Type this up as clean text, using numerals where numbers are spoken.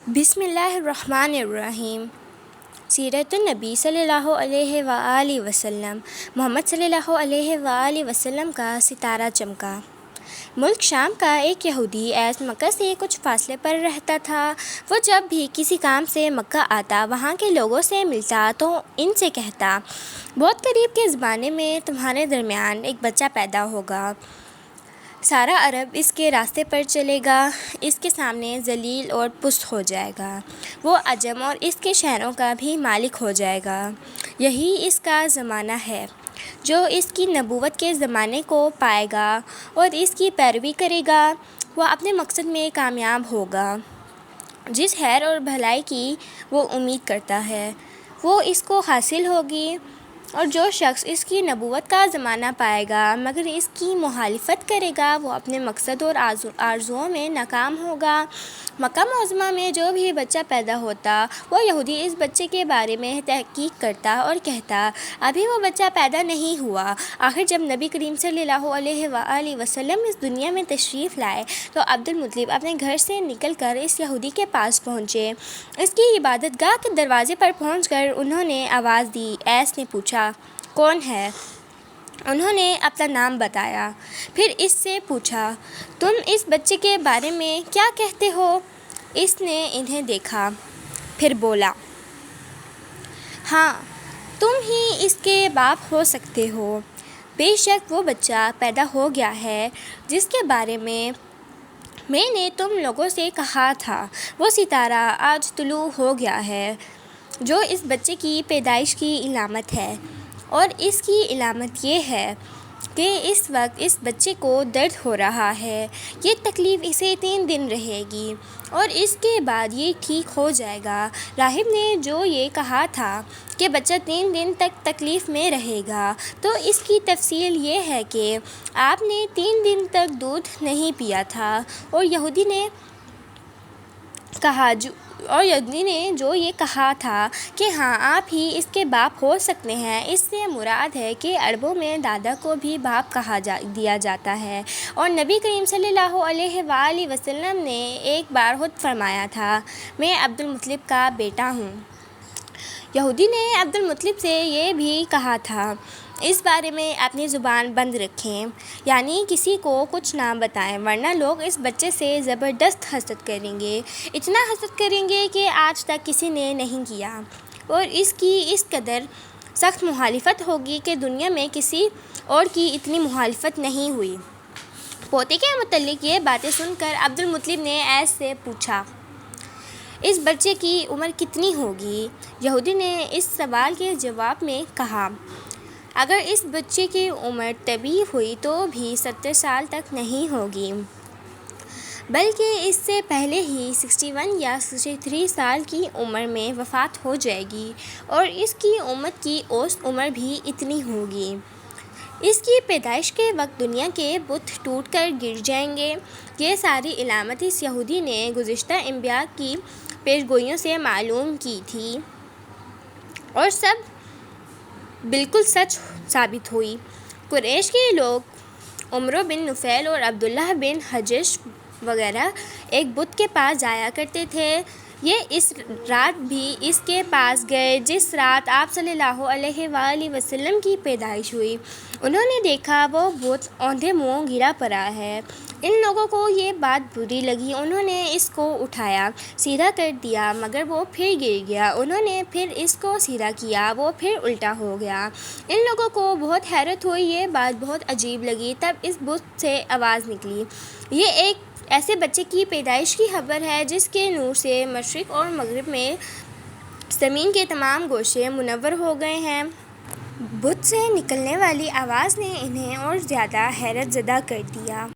بسم اللہ الرحمن الرحیم۔ سیرت النبی صلی اللہ علیہ وآلہ وسلم۔ محمد صلی اللہ علیہ وآلہ وسلم کا ستارہ چمکا۔ ملک شام کا ایک یہودی ایس مکہ سے کچھ فاصلے پر رہتا تھا۔ وہ جب بھی کسی کام سے مکہ آتا، وہاں کے لوگوں سے ملتا تو ان سے کہتا، بہت قریب کے زمانے میں تمہارے درمیان ایک بچہ پیدا ہوگا۔ سارا عرب اس کے راستے پر چلے گا، اس کے سامنے ذلیل اور پست ہو جائے گا۔ وہ عجم اور اس کے شہروں کا بھی مالک ہو جائے گا۔ یہی اس کا زمانہ ہے۔ جو اس کی نبوت کے زمانے کو پائے گا اور اس کی پیروی کرے گا، وہ اپنے مقصد میں کامیاب ہوگا۔ جس خیر اور بھلائی کی وہ امید کرتا ہے، وہ اس کو حاصل ہوگی، اور جو شخص اس کی نبوت کا زمانہ پائے گا مگر اس کی مخالفت کرے گا، وہ اپنے مقصد اور آرزوؤں میں ناکام ہوگا۔ مکہ معظمہ میں جو بھی بچہ پیدا ہوتا، وہ یہودی اس بچے کے بارے میں تحقیق کرتا اور کہتا، ابھی وہ بچہ پیدا نہیں ہوا۔ آخر جب نبی کریم صلی اللہ علیہ وآلہ وسلم اس دنیا میں تشریف لائے تو عبدالمطلب اپنے گھر سے نکل کر اس یہودی کے پاس پہنچے۔ اس کی عبادت گاہ کے دروازے پر پہنچ کر انہوں نے آواز دی۔ ایس نے پوچھا، کون ہے؟ انہوں نے اپنا نام بتایا۔ پھر اس سے پوچھا، تم اس بچے کے بارے میں کیا کہتے ہو؟ اس نے انہیں دیکھا، پھر بولا، ہاں، تم ہی اس کے باپ ہو سکتے ہو۔ بے شک وہ بچہ پیدا ہو گیا ہے جس کے بارے میں نے تم لوگوں سے کہا تھا۔ وہ ستارہ آج طلوع ہو گیا ہے جو اس بچے کی پیدائش کی علامت ہے، اور اس کی علامت یہ ہے کہ اس وقت اس بچے کو درد ہو رہا ہے۔ یہ تکلیف اسے 3 دن رہے گی اور اس کے بعد یہ ٹھیک ہو جائے گا۔ راہب نے جو یہ کہا تھا کہ بچہ 3 دن تک تکلیف میں رہے گا، تو اس کی تفصیل یہ ہے کہ آپ نے 3 دن تک دودھ نہیں پیا تھا، اور یہودی نے جو یہ کہا تھا کہ ہاں آپ ہی اس کے باپ ہو سکتے ہیں، اس سے مراد ہے کہ عربوں میں دادا کو بھی باپ کہا دیا جاتا ہے، اور نبی کریم صلی اللہ علیہ وآلہ وسلم نے ایک بار خود فرمایا تھا، میں عبدالمطلب کا بیٹا ہوں۔ یہودی نے عبدالمطلب سے یہ بھی کہا تھا، اس بارے میں اپنی زبان بند رکھیں، یعنی کسی کو کچھ نہ بتائیں، ورنہ لوگ اس بچے سے زبردست حسد کریں گے، اتنا حسد کریں گے کہ آج تک کسی نے نہیں کیا، اور اس کی اس قدر سخت مخالفت ہوگی کہ دنیا میں کسی اور کی اتنی مخالفت نہیں ہوئی۔ پوتے کے متعلق یہ باتیں سن کر عبدالمطلب نے ایس سے پوچھا، اس بچے کی عمر کتنی ہوگی؟ یہودی نے اس سوال کے جواب میں کہا، اگر اس بچے کی عمر طبی ہوئی تو بھی 70 سال تک نہیں ہوگی، بلکہ اس سے پہلے ہی 61 یا 63 سال کی عمر میں وفات ہو جائے گی، اور اس کی امت کی اوسط عمر بھی اتنی ہوگی۔ اس کی پیدائش کے وقت دنیا کے بت ٹوٹ کر گر جائیں گے۔ یہ ساری علامت اس یہودی نے گزشتہ انبیاء کی پیشگوئیوں سے معلوم کی تھی، اور سب بالکل سچ ثابت ہوئی۔ قریش کے لوگ عمرو بن نفیل اور عبداللہ بن حجش وغیرہ ایک بت کے پاس جایا کرتے تھے۔ یہ اس رات بھی اس کے پاس گئے جس رات آپ صلی اللہ علیہ وآلہ وسلم کی پیدائش ہوئی۔ انہوں نے دیکھا وہ بت اوندھے منہ گرا پڑا ہے۔ ان لوگوں کو یہ بات بری لگی، انہوں نے اس کو اٹھایا، سیدھا کر دیا، مگر وہ پھر گر گیا۔ انہوں نے پھر اس کو سیدھا کیا، وہ پھر الٹا ہو گیا۔ ان لوگوں کو بہت حیرت ہوئی، یہ بات بہت عجیب لگی۔ تب اس بت سے آواز نکلی، یہ ایک ایسے بچے کی پیدائش کی خبر ہے جس کے نور سے مشرق اور مغرب میں زمین کے تمام گوشے منور ہو گئے ہیں۔ بت سے نکلنے والی آواز نے انہیں اور زیادہ حیرت زدہ کر دیا۔